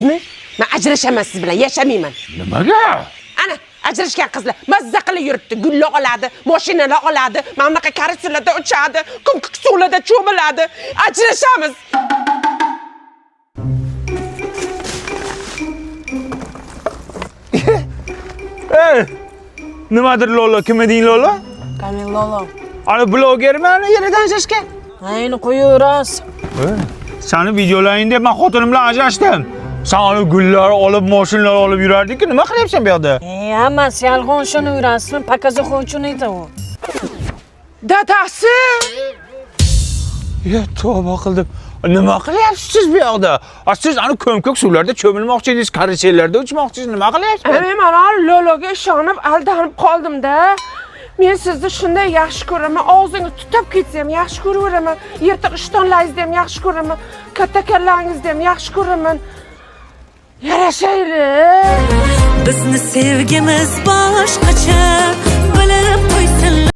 Men ajrashaman siz bilan, yashamayman. Nimaga? Ana, ajrashgan qizlar mazza qilib yuribdi, gullar oladi, mashinalar oladi, mana bunaqa karusellarda uchadi, kuk suvlarda cho'miladi. Ajrashamiz. Nimadir Lola? Kim eding Lola? Qani Lolo. Ana blogerman, yeridan shashgan. Ayni qo'yaverasiz. Seni videolaring deb men xotinim bilan ajrashdim. Sen ana gullar olib, mashinalar olib yurarding-ku, nima qilyapsan bu yerda? Hammasi yolg'on shuni yurasizmi? Pokazakon uchun aytaman. Dadasi. Ya tavba qildim. Nima qilyapsiz siz bu yerda? Siz ana ko'mko'k suvlarda cho'milmoqchi edingiz, karusellarda uchmoqchisiz, nima qilyapsiz? Men mana Lologa ishonib aldanib qoldim-da. Men sizni shunday yaxshi ko'raman, og'zingiz tutib ketsa ham yaxshi ko'raveraman, yirtiq ishtonlaringizni ham yaxshi ko'raman, katta kallaringizni ham yaxshi ko'raman. Yarashaylik. Bizni sevgimiz boshqacha,